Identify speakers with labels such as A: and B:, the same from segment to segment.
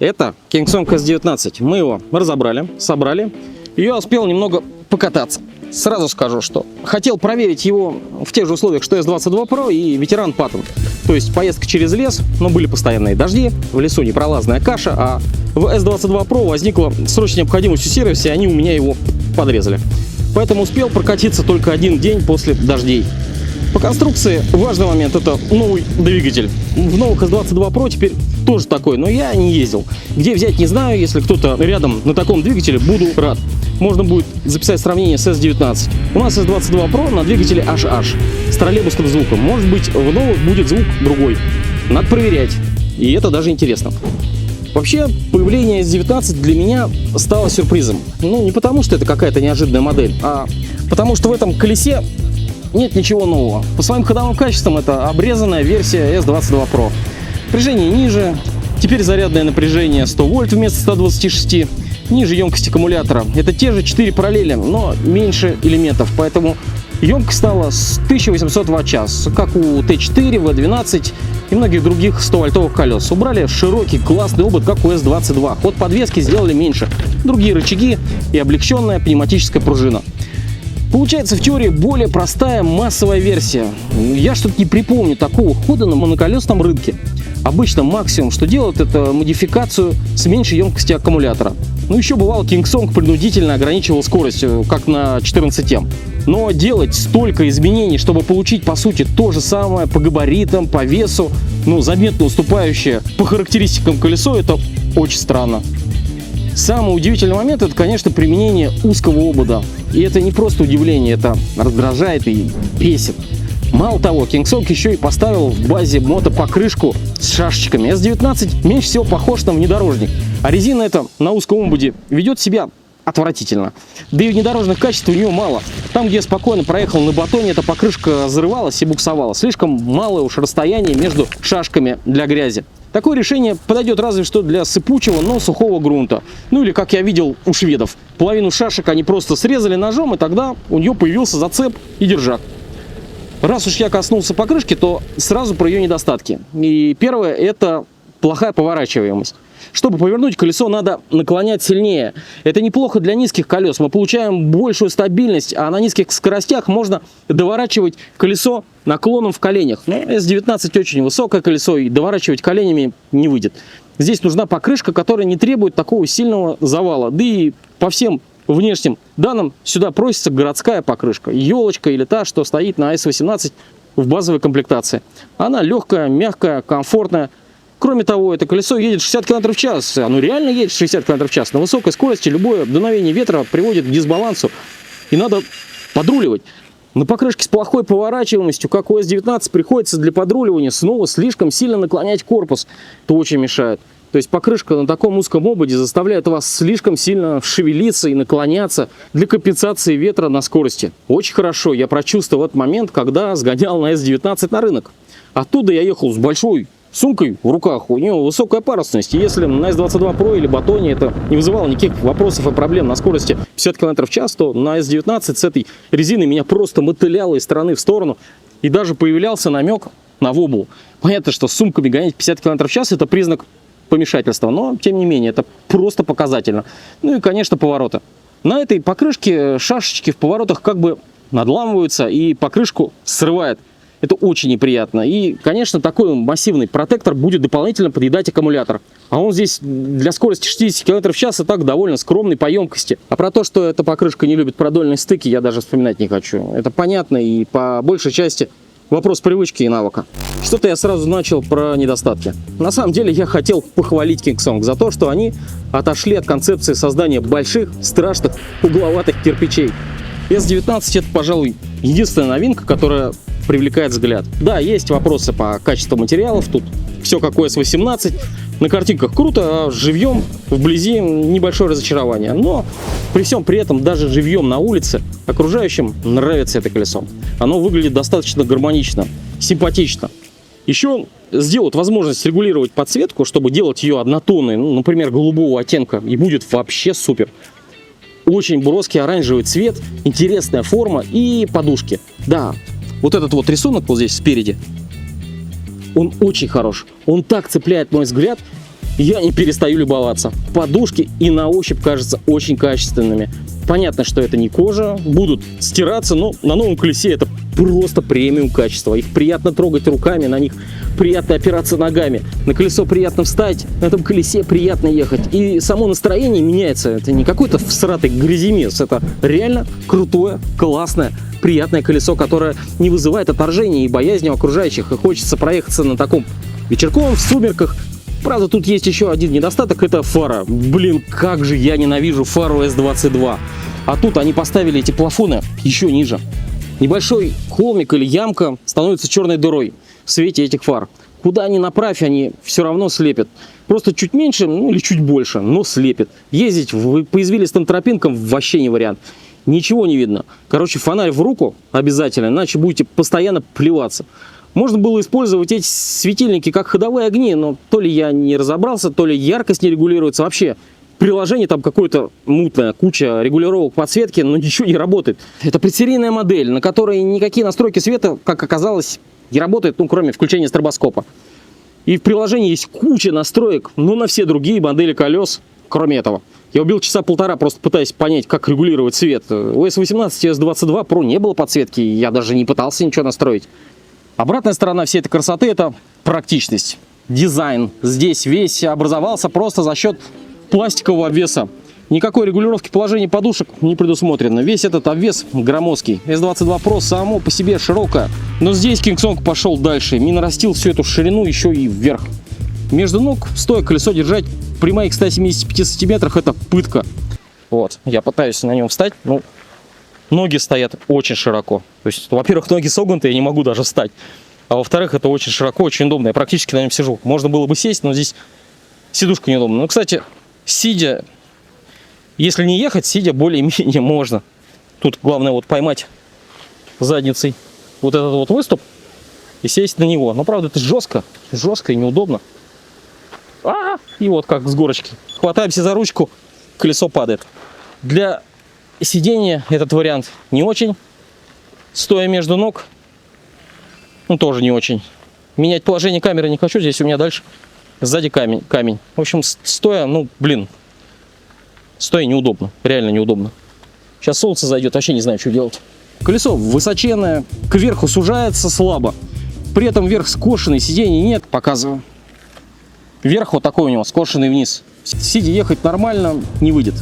A: Это Kingsong S19. Мы его разобрали, собрали. И я успел немного покататься. Сразу скажу, что хотел проверить его в тех же условиях, что S22 Pro и ветеран Patton. То есть поездка через лес, но были постоянные дожди, в лесу непролазная каша, а в S22 Pro возникла срочная необходимость в сервисе, и они у меня его подрезали. Поэтому успел прокатиться только один день после дождей. По конструкции важный момент — это новый двигатель. В новых S22 Pro теперь тоже такой, но я не ездил. Где взять, не знаю. Если кто-то рядом на таком двигателе, буду рад. Можно будет записать сравнение с S19. У нас S22 Pro на двигателе HH с троллейбусным звуком. Может быть, в новых будет звук другой. Надо проверять. И это даже интересно. Вообще, появление S19 для меня стало сюрпризом. Ну, не потому, что это какая-то неожиданная модель, а потому, что в этом колесе нет ничего нового. По своим ходовым качествам это обрезанная версия S22 Pro. Напряжение ниже, теперь зарядное напряжение 100 вольт вместо 126, ниже емкость аккумулятора. Это те же 4 параллели, но меньше элементов, поэтому емкость стала с 1800 Вт-час, как у Т4, В12 и многих других 100-вольтовых колес. Убрали широкий классный обод, как у S22. Ход подвески сделали меньше, другие рычаги и облегченная пневматическая пружина. Получается в теории более простая массовая версия. Я что-то не припомню такого хода на моноколесном рынке. Обычно максимум, что делают, это модификацию с меньшей емкостью аккумулятора. Ну, еще бывало, Kingsong принудительно ограничивал скорость, как на 14М. Но делать столько изменений, чтобы получить, по сути, то же самое по габаритам, по весу, ну, заметно уступающее по характеристикам колесо, это очень странно. Самый удивительный момент — это, конечно, применение узкого обода. И это не просто удивление, это раздражает и бесит. Мало того, Kingsong еще и поставил в базе мотопокрышку с шашечками. S19 меньше всего похож на внедорожник, а резина эта на узком ободе ведет себя отвратительно. Да и внедорожных качеств у нее мало. Там, где я спокойно проехал на батоне, эта покрышка взрывалась и буксовала. Слишком малое уж расстояние между шашками для грязи. Такое решение подойдет разве что для сыпучего, но сухого грунта. Ну или, как я видел у шведов, половину шашек они просто срезали ножом, и тогда у нее появился зацеп и держак. Раз уж я коснулся покрышки, то сразу про ее недостатки. И первое — это плохая поворачиваемость. Чтобы повернуть колесо, надо наклонять сильнее. Это неплохо для низких колес. Мы получаем большую стабильность, а на низких скоростях можно доворачивать колесо наклоном в коленях. Но S19 очень высокое колесо, и доворачивать коленями не выйдет. Здесь нужна покрышка, которая не требует такого сильного завала. Да и по всем внешним данным сюда просится городская покрышка. Елочка или та, что стоит на S18 в базовой комплектации. Она легкая, мягкая, комфортная. Кроме того, это колесо едет 60 км в час. Оно реально едет 60 км в час. На высокой скорости любое дуновение ветра приводит к дисбалансу. И надо подруливать. На покрышке с плохой поворачиваемостью, как у S19, приходится для подруливания снова слишком сильно наклонять корпус. Это очень мешает. То есть покрышка на таком узком ободе заставляет вас слишком сильно шевелиться и наклоняться для компенсации ветра на скорости. Очень хорошо я прочувствовал этот момент, когда сгонял на S19 на рынок. Оттуда я ехал с большой сумкой в руках, у нее высокая парусность. И если на S22 Pro или батоне это не вызывало никаких вопросов и проблем на скорости 50 км в час, то на S19 с этой резиной меня просто мотыляло из стороны в сторону. И даже появлялся намек на вобл. Понятно, что с сумками гонять 50 км в час — это признак помешательства, но тем не менее это просто показательно. Ну и, конечно, повороты. На этой покрышке шашечки в поворотах как бы надламываются и покрышку срывает. Это очень неприятно. И, конечно, такой массивный протектор будет дополнительно подъедать аккумулятор. А он здесь для скорости 60 км в час и так довольно скромный по емкости. А про то, что эта покрышка не любит продольные стыки, я даже вспоминать не хочу. Это понятно, и по большей части вопрос привычки и навыка. Что-то я сразу начал про недостатки. На самом деле я хотел похвалить Kingsong за то, что они отошли от концепции создания больших, страшных, угловатых кирпичей. S19 — это, пожалуй, единственная новинка, которая привлекает взгляд. Да, есть вопросы по качеству материалов, тут все как у S18. На картинках круто, а живьем вблизи небольшое разочарование. Но при всем при этом, даже живьем на улице, окружающим нравится это колесо. Оно выглядит достаточно гармонично, симпатично. Еще сделают возможность регулировать подсветку, чтобы делать ее однотонной, ну, например, голубого оттенка, и будет вообще супер. Очень броский оранжевый цвет, интересная форма и подушки. Да, вот этот вот рисунок вот здесь спереди, он очень хорош. Он так цепляет мой взгляд. я не перестаю любоваться. Подушки и на ощупь кажутся очень качественными. Понятно, что это не кожа, будут стираться, но на новом колесе это просто премиум качество. Их приятно трогать руками, на них приятно опираться ногами. На колесо приятно встать, на этом колесе приятно ехать. И само настроение меняется. Это не какой-то всратый гряземес, это реально крутое, классное, приятное колесо, которое не вызывает отторжения и боязни у окружающих. И хочется проехаться на таком вечерком, в сумерках. Правда, тут есть еще один недостаток, это фара. Блин, как же я ненавижу фару S22. А тут они поставили эти плафоны еще ниже. Небольшой холмик или ямка становится черной дырой в свете этих фар. Куда ни направь, они все равно слепят. Просто чуть меньше, ну или чуть больше, но слепит. Ездить по извилистым тропинкам вообще не вариант. Ничего не видно. Короче, фонарь в руку обязательно, иначе будете постоянно плеваться. Можно было использовать эти светильники как ходовые огни, но то ли я не разобрался, то ли яркость не регулируется. Вообще, приложение там какое-то мутное, куча регулировок подсветки, но ничего не работает. Это предсерийная модель, на которой никакие настройки света, как оказалось, не работают, ну, кроме включения стробоскопа. И в приложении есть куча настроек, но на все другие модели колес, кроме этого. Я убил часа полтора, просто пытаясь понять, как регулировать свет. У S18 и S22 Pro не было подсветки, я даже не пытался ничего настроить. Обратная сторона всей этой красоты – это практичность, дизайн. Здесь весь образовался просто за счет пластикового обвеса. Никакой регулировки положения подушек не предусмотрено. Весь этот обвес громоздкий. S22 Pro само по себе широкая, но здесь Kingsong пошел дальше. Не нарастил всю эту ширину еще и вверх. Между ног стоя колесо держать при моих 175 сантиметрах – это пытка. Вот, я пытаюсь на нем встать, ну, ноги стоят очень широко. То есть, во-первых, ноги согнуты, я не могу даже встать. А во-вторых, это очень широко, очень удобно. Я практически на нем сижу. Можно было бы сесть, но здесь сидушка неудобна. Ну, кстати, сидя, если не ехать, сидя более-менее можно. Тут главное вот поймать задницей вот этот вот выступ и сесть на него. Но, правда, это жестко и неудобно. И вот как с горочки. Хватаемся за ручку, колесо падает. Для сидения этот вариант не очень. Стоя между ног, ну, тоже не очень. Менять положение камеры не хочу. Здесь у меня дальше сзади камень. В общем, стоя, ну, блин, стоя неудобно. Реально неудобно. Сейчас солнце зайдет, вообще не знаю, что делать. Колесо высоченное, кверху сужается слабо. При этом верх скошенный, сидений нет. Показываю. Верх вот такой у него, скошенный вниз. Сидя ехать нормально не выйдет.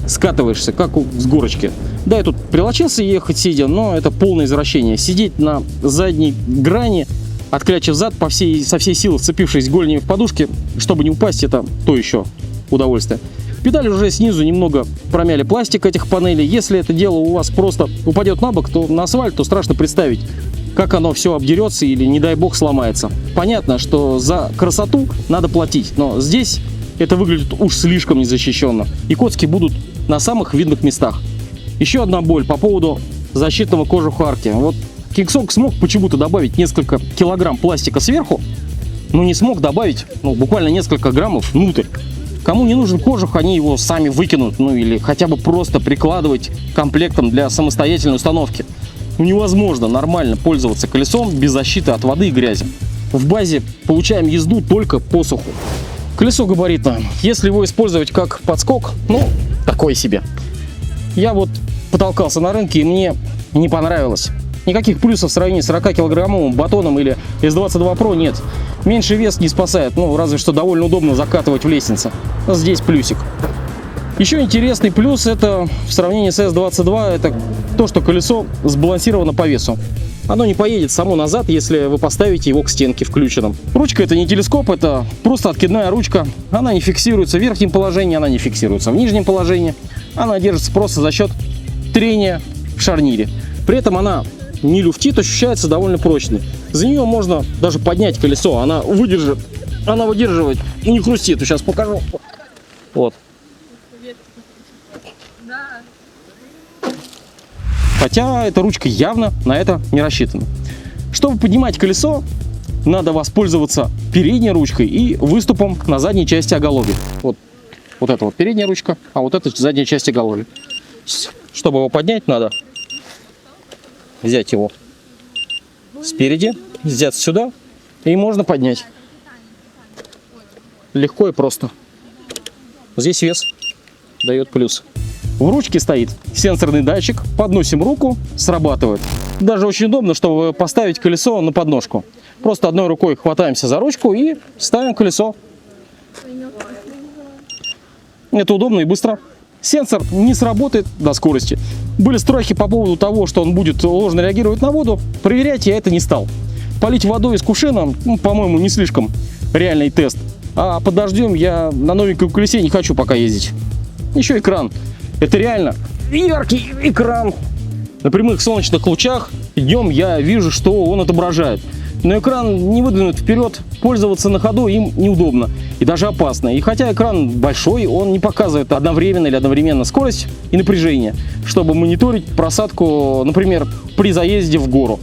A: Скатываешься, как с горочки. Да, я тут прилочился ехать сидя, но это полное извращение. Сидеть на задней грани, отклячив зад, со всей силы вцепившись голенями в подушки, чтобы не упасть, это то еще удовольствие. Педали уже снизу немного промяли пластик этих панелей. Если это дело у вас просто упадет на бок, то на асфальт, то страшно представить, как оно все обдерется или, не дай бог, сломается. Понятно, что за красоту надо платить, но здесь это выглядит уж слишком незащищенно. И коцки будут на самых видных местах. Еще одна боль по поводу защитного кожуха арки. Вот Kingsong смог почему-то добавить несколько килограмм пластика сверху, но не смог добавить, ну, буквально несколько граммов внутрь. Кому не нужен кожух, они его сами выкинут, ну или хотя бы просто прикладывать комплектом для самостоятельной установки. Ну, невозможно нормально пользоваться колесом без защиты от воды и грязи. В базе получаем езду только по суху. Колесо габаритное. Если его использовать как подскок, ну, такое себе. Я вот потолкался на рынке, и мне не понравилось. Никаких плюсов в сравнении с 40-килограммовым батоном или S22 Pro нет. Меньший вес не спасает, ну, разве что довольно удобно закатывать в лестнице. Здесь плюсик. Еще интересный плюс это в сравнении с S22, это то, что колесо сбалансировано по весу. Оно не поедет само назад, если вы поставите его к стенке включенным. Ручка это не телескоп, это просто откидная ручка. Она не фиксируется в верхнем положении, она не фиксируется в нижнем положении. Она держится просто за счет трения в шарнире. При этом она не люфтит, ощущается довольно прочной. За нее можно даже поднять колесо, она выдерживает и не хрустит. Сейчас покажу. Вот. Хотя эта ручка явно на это не рассчитана. Чтобы поднимать колесо, надо воспользоваться передней ручкой и выступом на задней части оголовья. Вот это вот передняя ручка, а вот это задняя часть оголовья. Чтобы его поднять, надо взять его спереди, взять сюда, и можно поднять. легко и просто. Здесь вес дает плюс. В ручке стоит сенсорный датчик, подносим руку, срабатывает. Даже очень удобно, чтобы поставить колесо на подножку. Просто одной рукой хватаемся за ручку и ставим колесо. Это удобно и быстро. Сенсор не сработает до скорости. Были страхи по поводу того, что он будет ложно реагировать на воду. Проверять я это не стал. Полить водой из кувшина, по-моему, не слишком реальный тест. А под дождем я на новеньком колесе не хочу пока ездить. Еще экран. Это реально яркий экран. На прямых солнечных лучах днем я вижу, что он отображает. Но экран не выдвинут вперед, пользоваться на ходу им неудобно и даже опасно. И хотя экран большой, он не показывает одновременно или одновременно скорость и напряжение, чтобы мониторить просадку, например, при заезде в гору.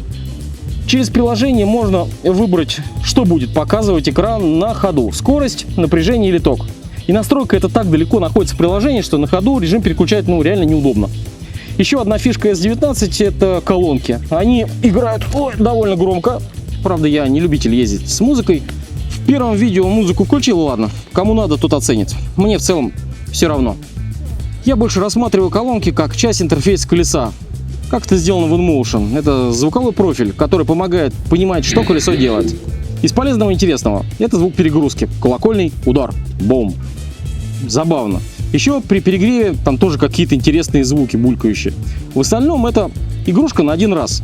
A: Через приложение можно выбрать, что будет показывать экран на ходу: скорость, напряжение или ток. И настройка это так далеко находится в приложении, что на ходу режим переключать реально неудобно. Еще одна фишка S19 – это колонки. Они играют довольно громко. Правда, я не любитель ездить с музыкой. В первом видео музыку включил, ладно. Кому надо, тот оценит. Мне в целом все равно. Я больше рассматриваю колонки как часть интерфейса колеса. Как это сделано в InMotion. Это звуковой профиль, который помогает понимать, что колесо делает. Из полезного и интересного – это звук перегрузки. Колокольный удар. Бум. Забавно. Еще при перегреве там тоже какие-то интересные звуки булькающие. В остальном это игрушка на один раз.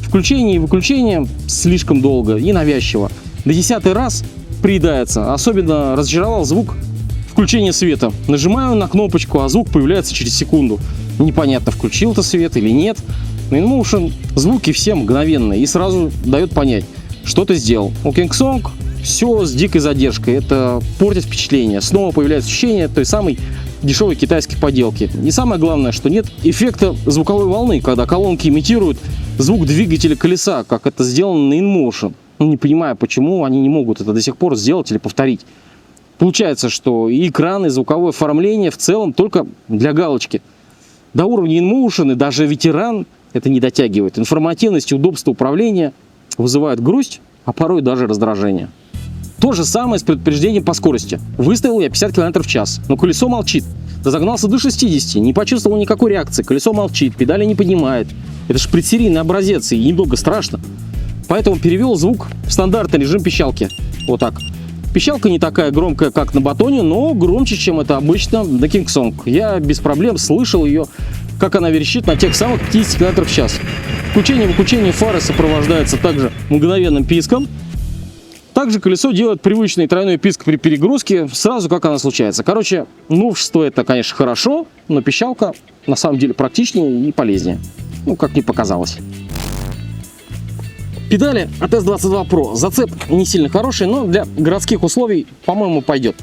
A: Включение и выключение слишком долго и навязчиво. На 10-й раз приедается. Особенно разочаровал звук включения света. Нажимаю на кнопочку, а звук появляется через секунду. Непонятно, включил-то свет или нет. На InMotion звуки все мгновенные и сразу дает понять, что ты сделал. У Kingsong все с дикой задержкой. Это портит впечатление. Снова появляется ощущение той самой дешевой китайской поделки. И самое главное, что нет эффекта звуковой волны, когда колонки имитируют звук двигателя колеса, как это сделано на InMotion. Не понимаю, почему они не могут это до сих пор сделать или повторить. Получается, что и экран, и звуковое оформление в целом только для галочки. До уровня InMotion и даже ветеран это не дотягивает. Информативность и удобство управления вызывают грусть, а порой даже раздражение. То же самое с предупреждением по скорости. Выставил я 50 км в час, но колесо молчит. Разогнался до 60, не почувствовал никакой реакции. Колесо молчит, педали не поднимает. Это же предсерийный образец, и немного страшно. Поэтому перевел звук в стандартный режим пищалки. Вот так. Пищалка не такая громкая, как на батоне, но громче, чем это обычно на Kingsong. Я без проблем слышал ее, как она верещит на тех самых 50 км в час. Включение и выключение фары сопровождается также мгновенным писком. Также колесо делает привычный тройной писк при перегрузке, сразу как она случается. Короче, новшество это, конечно, хорошо, но пищалка на самом деле практичнее и полезнее. Ну, как мне показалось. Педали от S22 Pro. Зацеп не сильно хороший, но для городских условий, по-моему, пойдет.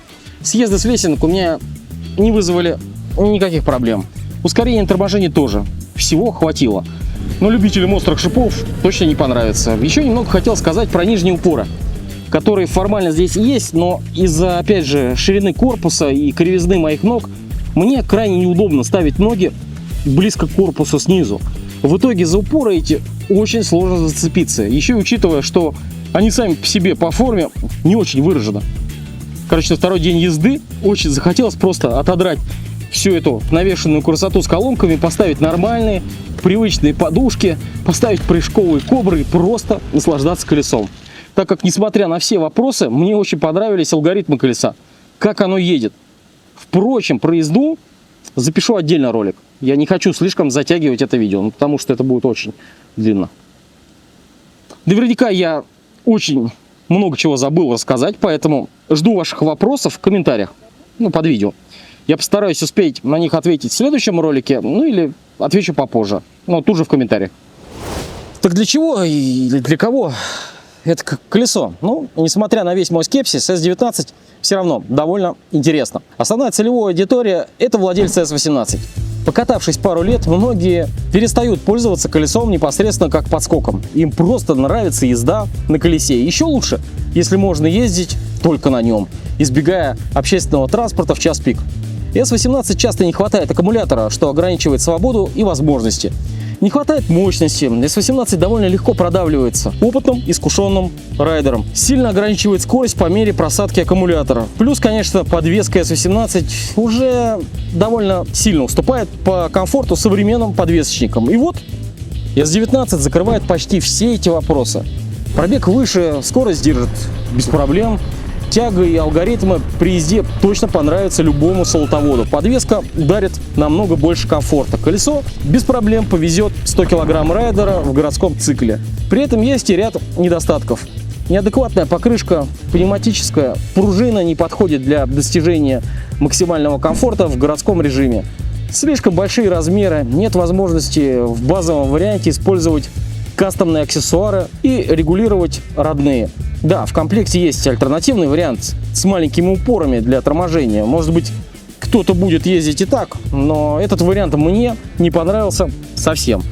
A: Съезды с лесенок у меня не вызвали никаких проблем. Ускорение и торможение тоже. Всего хватило. Но любителям острых шипов точно не понравится. Еще немного хотел сказать про нижние упоры, которые формально здесь есть, но из-за, опять же, ширины корпуса и кривизны моих ног мне крайне неудобно ставить ноги близко к корпусу снизу. В итоге за упоры эти очень сложно зацепиться. Еще и учитывая, что они сами по себе по форме не очень выражены. Короче, на второй день езды очень захотелось просто отодрать всю эту навешенную красоту с колонками, поставить нормальные, привычные подушки, поставить прыжковые кобры и просто наслаждаться колесом. Так как, несмотря на все вопросы, мне очень понравились алгоритмы колеса, как оно едет. Впрочем, про езду запишу отдельно ролик. Я не хочу слишком затягивать это видео, потому что это будет очень длинно. Наверняка я очень много чего забыл рассказать, поэтому жду ваших вопросов в комментариях, под видео. Я постараюсь успеть на них ответить в следующем ролике, или отвечу попозже, тут же в комментариях. Так для чего и для кого это колесо? Несмотря на весь мой скепсис, S19 все равно довольно интересно. Основная целевая аудитория – это владельцы S18. Покатавшись пару лет, многие перестают пользоваться колесом непосредственно как подскоком. Им просто нравится езда на колесе. Еще лучше, если можно ездить только на нем, избегая общественного транспорта в час пик. S18 часто не хватает аккумулятора, что ограничивает свободу и возможности. Не хватает мощности. S18 довольно легко продавливается опытным, искушенным райдером. Сильно ограничивает скорость по мере просадки аккумулятора. Плюс, конечно, подвеска S18 уже довольно сильно уступает по комфорту современным подвесочникам. И вот S19 закрывает почти все эти вопросы. Пробег выше, скорость держит без проблем. Тяга и алгоритмы при езде точно понравятся любому солотоводу. Подвеска дарит намного больше комфорта. Колесо без проблем повезет 100 кг райдера в городском цикле. При этом есть и ряд недостатков. Неадекватная покрышка пневматическая, пружина не подходит для достижения максимального комфорта в городском режиме. Слишком большие размеры, нет возможности в базовом варианте использовать кастомные аксессуары и регулировать родные. Да, в комплекте есть альтернативный вариант с маленькими упорами для торможения. Может быть, кто-то будет ездить и так, но этот вариант мне не понравился совсем.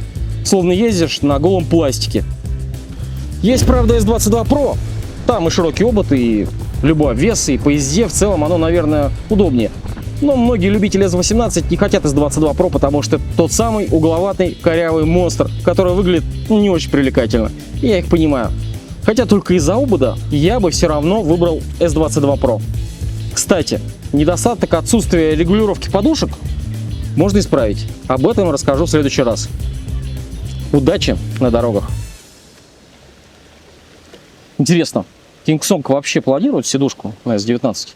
A: Словно ездишь на голом пластике. Есть, правда, S22 Pro. Там и широкий обод, и любой обвес, и по езде в целом оно, наверное, удобнее. Но многие любители S18 не хотят S22 Pro, потому что это тот самый угловатый корявый монстр, который выглядит не очень привлекательно. И я их понимаю. Хотя только из-за обода я бы все равно выбрал S22 Pro. Кстати, недостаток отсутствия регулировки подушек можно исправить. Об этом расскажу в следующий раз. Удачи на дорогах. Интересно, King Kong вообще планирует сидушку на S19?